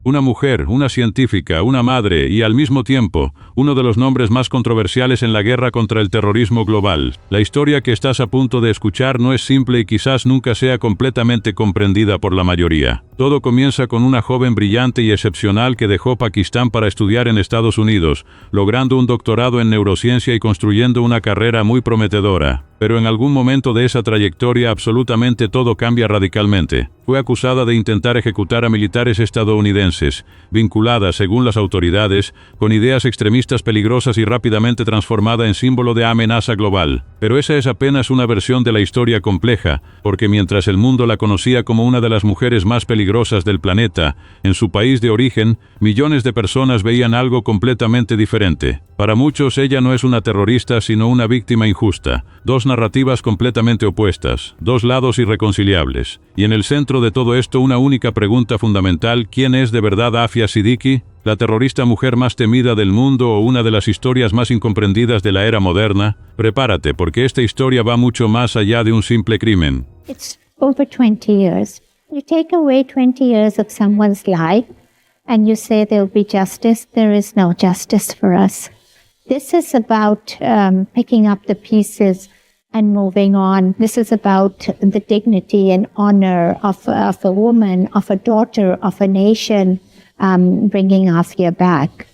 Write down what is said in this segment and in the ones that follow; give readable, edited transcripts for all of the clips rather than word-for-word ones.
Una mujer, una científica, una madre y, al mismo tiempo, uno de los nombres más controversiales en la guerra contra el terrorismo global. La historia que estás a punto de escuchar no es simple y quizás nunca sea completamente comprendida por la mayoría. Todo comienza con una joven brillante y excepcional que dejó Pakistán para estudiar en Estados Unidos, logrando un doctorado en neurociencia y construyendo una carrera muy prometedora. Pero en algún momento de esa trayectoria absolutamente todo cambia radicalmente. Fue acusada de intentar ejecutar a militares estadounidenses, vinculada, según las autoridades, con ideas extremistas peligrosas y rápidamente transformada en símbolo de amenaza global. Pero esa es apenas una versión de la historia compleja, porque mientras el mundo la conocía como una de las mujeres más peligrosas del planeta, en su país de origen, millones de personas veían algo completamente diferente. Para muchos ella no es una terrorista sino una víctima injusta. Dos narrativas completamente opuestas, dos lados irreconciliables. Y en el centro de todo esto una única pregunta fundamental: ¿quién es de verdad Afia Siddiqui? ¿La terrorista mujer más temida del mundo o una de las historias más incomprendidas de la era moderna? Prepárate, porque esta historia va mucho más allá de un simple crimen. It's over 20 years. You take away 20 years of someone's life and you say there'll be justice. There is no justice for us. This is about picking up the pieces and moving on. This is about the dignity and honor of a woman, of a daughter, of a nation, bringing Afia back.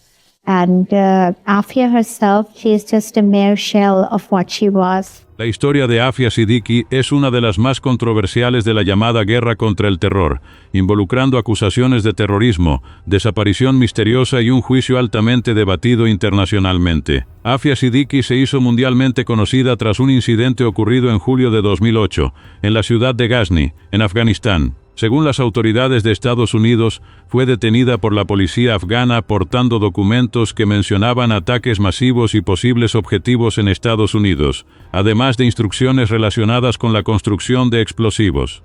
And Afia herself, she is just a mere shell of what she was. La historia de Afia Siddiqui es una de las más controversiales de la llamada guerra contra el terror, involucrando acusaciones de terrorismo, desaparición misteriosa y un juicio altamente debatido internacionalmente. Afia Siddiqui se hizo mundialmente conocida tras un incidente ocurrido en julio de 2008, en la ciudad de Ghazni, en Afganistán. Según las autoridades de Estados Unidos, fue detenida por la policía afgana portando documentos que mencionaban ataques masivos y posibles objetivos en Estados Unidos, además de instrucciones relacionadas con la construcción de explosivos.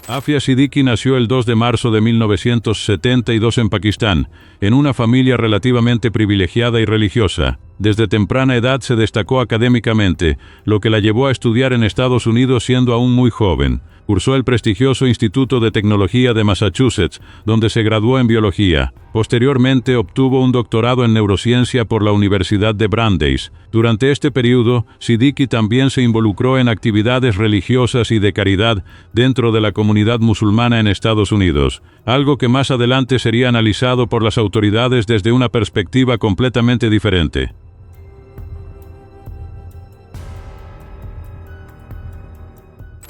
Afia Siddiqui nació el 2 de marzo de 1972 en Pakistán, en una familia relativamente privilegiada y religiosa. Desde temprana edad se destacó académicamente, lo que la llevó a estudiar en Estados Unidos siendo aún muy joven. Cursó el prestigioso Instituto de Tecnología de Massachusetts, donde se graduó en biología. Posteriormente obtuvo un doctorado en neurociencia por la Universidad de Brandeis. Durante este periodo, Siddiqui también se involucró en actividades religiosas y de caridad dentro de la comunidad musulmana en Estados Unidos, algo que más adelante sería analizado por las autoridades desde una perspectiva completamente diferente.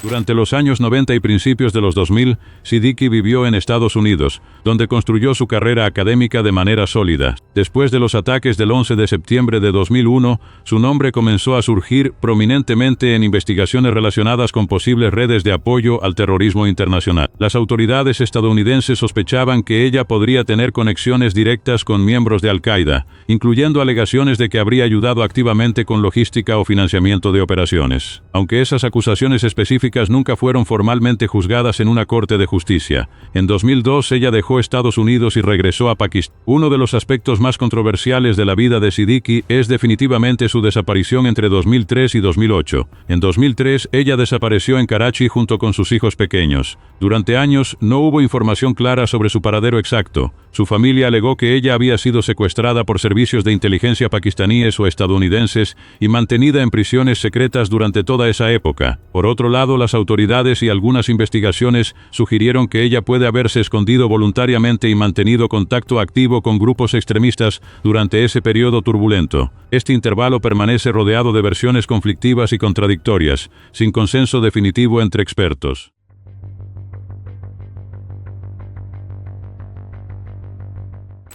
Durante los años 90 y principios de los 2000, Siddiqui vivió en Estados Unidos, donde construyó su carrera académica de manera sólida. Después de los ataques del 11 de septiembre de 2001, su nombre comenzó a surgir prominentemente en investigaciones relacionadas con posibles redes de apoyo al terrorismo internacional. Las autoridades estadounidenses sospechaban que ella podría tener conexiones directas con miembros de Al-Qaeda, incluyendo alegaciones de que habría ayudado activamente con logística o financiamiento de operaciones. Aunque esas acusaciones específicas nunca fueron formalmente juzgadas en una corte de justicia. En 2002 ella dejó Estados Unidos y regresó a Pakistán. Uno de los aspectos más controversiales de la vida de Siddiqui es definitivamente su desaparición entre 2003 y 2008. En 2003 ella desapareció en Karachi junto con sus hijos pequeños. Durante años no hubo información clara sobre su paradero exacto. Su familia alegó que ella había sido secuestrada por servicios de inteligencia pakistaníes o estadounidenses y mantenida en prisiones secretas durante toda esa época. Por otro lado, las autoridades y algunas investigaciones sugirieron que ella puede haberse escondido voluntariamente y mantenido contacto activo con grupos extremistas durante ese periodo turbulento. Este intervalo permanece rodeado de versiones conflictivas y contradictorias, sin consenso definitivo entre expertos.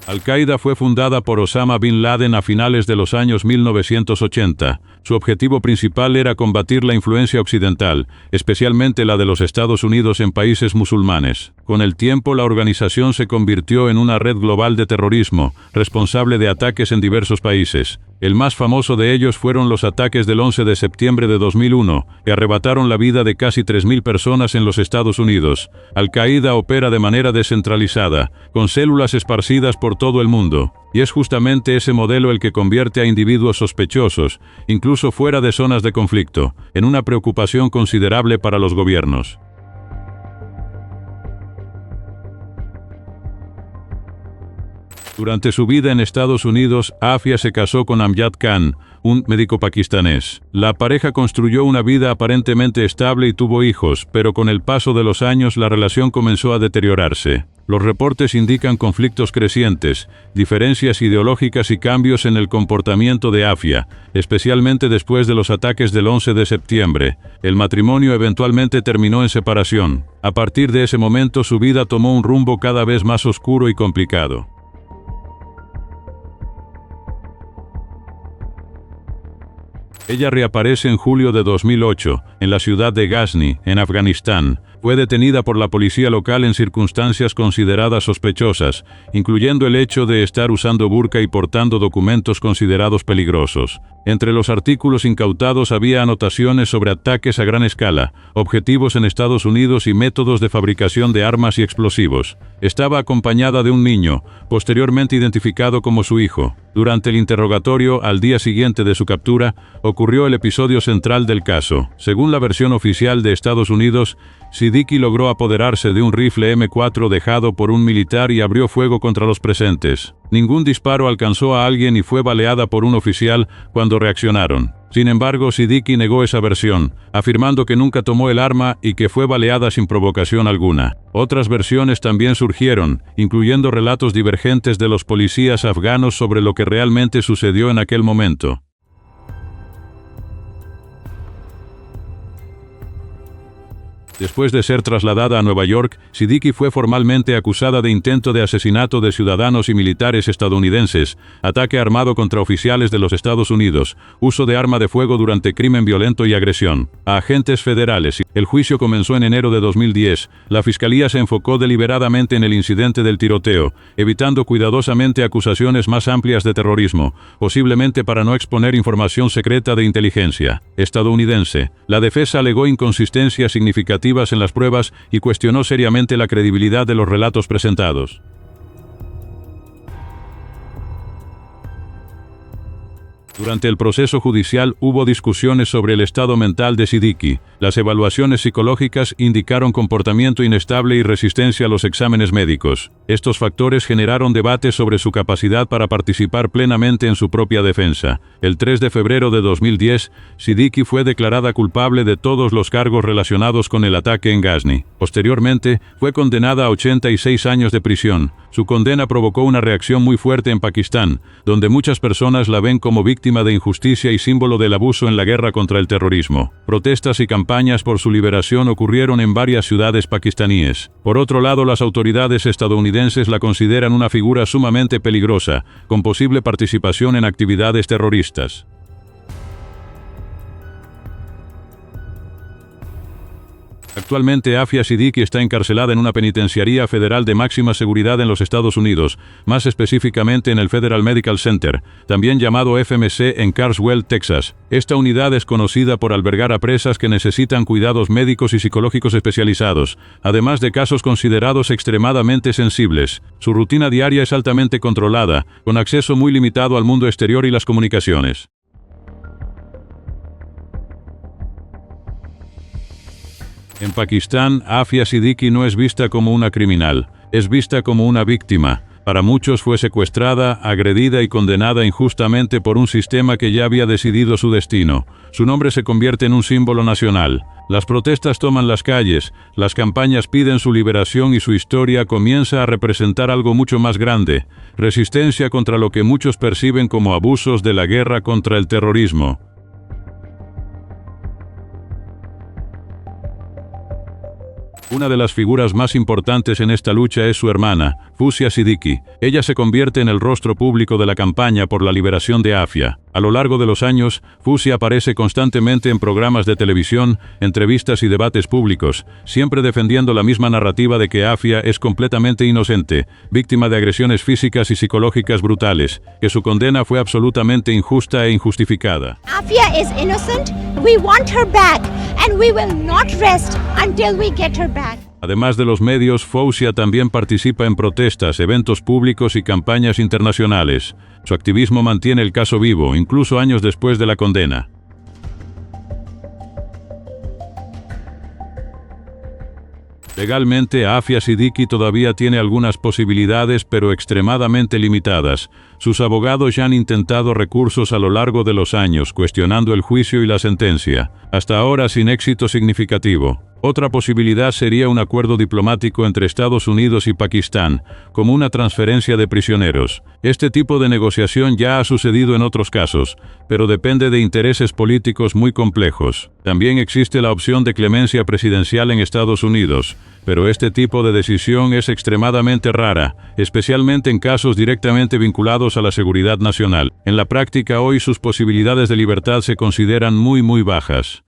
Al-Qaeda fue fundada por Osama Bin Laden a finales de los años 1980. Su objetivo principal era combatir la influencia occidental, especialmente la de los Estados Unidos en países musulmanes. Con el tiempo, la organización se convirtió en una red global de terrorismo, responsable de ataques en diversos países. El más famoso de ellos fueron los ataques del 11 de septiembre de 2001, que arrebataron la vida de casi 3.000 personas en los Estados Unidos. Al-Qaeda opera de manera descentralizada, con células esparcidas por todo el mundo. Y es justamente ese modelo el que convierte a individuos sospechosos, incluso incluso fuera de zonas de conflicto, en una preocupación considerable para los gobiernos. Durante su vida en Estados Unidos, Afia se casó con Amjad Khan, un médico pakistanés. La pareja construyó una vida aparentemente estable y tuvo hijos, pero con el paso de los años la relación comenzó a deteriorarse. Los reportes indican conflictos crecientes, diferencias ideológicas y cambios en el comportamiento de Afia, especialmente después de los ataques del 11 de septiembre. El matrimonio eventualmente terminó en separación. A partir de ese momento su vida tomó un rumbo cada vez más oscuro y complicado. Ella reaparece en julio de 2008, en la ciudad de Ghazni, en Afganistán. Fue detenida por la policía local en circunstancias consideradas sospechosas, incluyendo el hecho de estar usando burka y portando documentos considerados peligrosos. Entre los artículos incautados había anotaciones sobre ataques a gran escala, objetivos en Estados Unidos y métodos de fabricación de armas y explosivos. Estaba acompañada de un niño, posteriormente identificado como su hijo. Durante el interrogatorio, al día siguiente de su captura, ocurrió el episodio central del caso. Según la versión oficial de Estados Unidos, Siddiqui logró apoderarse de un rifle M4 dejado por un militar y abrió fuego contra los presentes. Ningún disparo alcanzó a alguien y fue baleada por un oficial cuando reaccionaron. Sin embargo, Siddiqui negó esa versión, afirmando que nunca tomó el arma y que fue baleada sin provocación alguna. Otras versiones también surgieron, incluyendo relatos divergentes de los policías afganos sobre lo que realmente sucedió en aquel momento. Después de ser trasladada a Nueva York, Siddiqui fue formalmente acusada de intento de asesinato de ciudadanos y militares estadounidenses, ataque armado contra oficiales de los Estados Unidos, uso de arma de fuego durante crimen violento y agresión a agentes federales. El juicio comenzó en enero de 2010. La fiscalía se enfocó deliberadamente en el incidente del tiroteo, evitando cuidadosamente acusaciones más amplias de terrorismo, posiblemente para no exponer información secreta de inteligencia estadounidense. La defensa alegó inconsistencias significativas en las pruebas y cuestionó seriamente la credibilidad de los relatos presentados. Durante el proceso judicial hubo discusiones sobre el estado mental de Siddiqui. Las evaluaciones psicológicas indicaron comportamiento inestable y resistencia a los exámenes médicos. Estos factores generaron debates sobre su capacidad para participar plenamente en su propia defensa. El 3 de febrero de 2010, Siddiqui fue declarada culpable de todos los cargos relacionados con el ataque en Ghazni. Posteriormente, fue condenada a 86 años de prisión. Su condena provocó una reacción muy fuerte en Pakistán, donde muchas personas la ven como víctima de injusticia y símbolo del abuso en la guerra contra el terrorismo. Protestas y campañas por su liberación ocurrieron en varias ciudades pakistaníes. Por otro lado, las autoridades estadounidenses la consideran una figura sumamente peligrosa, con posible participación en actividades terroristas. Actualmente Afia Siddiqui está encarcelada en una penitenciaría federal de máxima seguridad en los Estados Unidos, más específicamente en el Federal Medical Center, también llamado FMC, en Carswell, Texas. Esta unidad es conocida por albergar a presas que necesitan cuidados médicos y psicológicos especializados, además de casos considerados extremadamente sensibles. Su rutina diaria es altamente controlada, con acceso muy limitado al mundo exterior y las comunicaciones. En Pakistán, Afia Siddiqui no es vista como una criminal, es vista como una víctima. Para muchos fue secuestrada, agredida y condenada injustamente por un sistema que ya había decidido su destino. Su nombre se convierte en un símbolo nacional. Las protestas toman las calles, las campañas piden su liberación y su historia comienza a representar algo mucho más grande: resistencia contra lo que muchos perciben como abusos de la guerra contra el terrorismo. Una de las figuras más importantes en esta lucha es su hermana, Fawzia Siddiqui. Ella se convierte en el rostro público de la campaña por la liberación de Afia. A lo largo de los años, Fawzia aparece constantemente en programas de televisión, entrevistas y debates públicos, siempre defendiendo la misma narrativa de que Afia es completamente inocente, víctima de agresiones físicas y psicológicas brutales, que su condena fue absolutamente injusta e injustificada. Afia is innocent. We want her back, and we will not rest until we get her back. Además de los medios, Fawzia también participa en protestas, eventos públicos y campañas internacionales. Su activismo mantiene el caso vivo, incluso años después de la condena. Legalmente, Afia Siddiqui todavía tiene algunas posibilidades, pero extremadamente limitadas. Sus abogados ya han intentado recursos a lo largo de los años, cuestionando el juicio y la sentencia, hasta ahora sin éxito significativo. Otra posibilidad sería un acuerdo diplomático entre Estados Unidos y Pakistán, como una transferencia de prisioneros. Este tipo de negociación ya ha sucedido en otros casos, pero depende de intereses políticos muy complejos. También existe la opción de clemencia presidencial en Estados Unidos, pero este tipo de decisión es extremadamente rara, especialmente en casos directamente vinculados a la seguridad nacional. En la práctica hoy sus posibilidades de libertad se consideran muy bajas.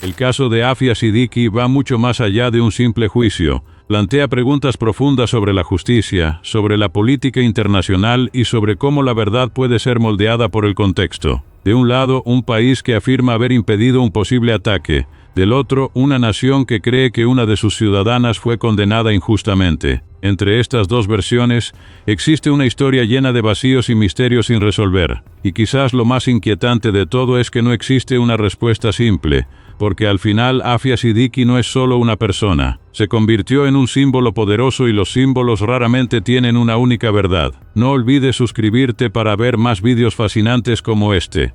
El caso de Afia Siddiqui va mucho más allá de un simple juicio. Plantea preguntas profundas sobre la justicia, sobre la política internacional y sobre cómo la verdad puede ser moldeada por el contexto. De un lado, un país que afirma haber impedido un posible ataque. Del otro, una nación que cree que una de sus ciudadanas fue condenada injustamente. Entre estas dos versiones, existe una historia llena de vacíos y misterios sin resolver. Y quizás lo más inquietante de todo es que no existe una respuesta simple, porque al final Afia Siddiqui no es solo una persona. Se convirtió en un símbolo poderoso y los símbolos raramente tienen una única verdad. No olvides suscribirte para ver más vídeos fascinantes como este.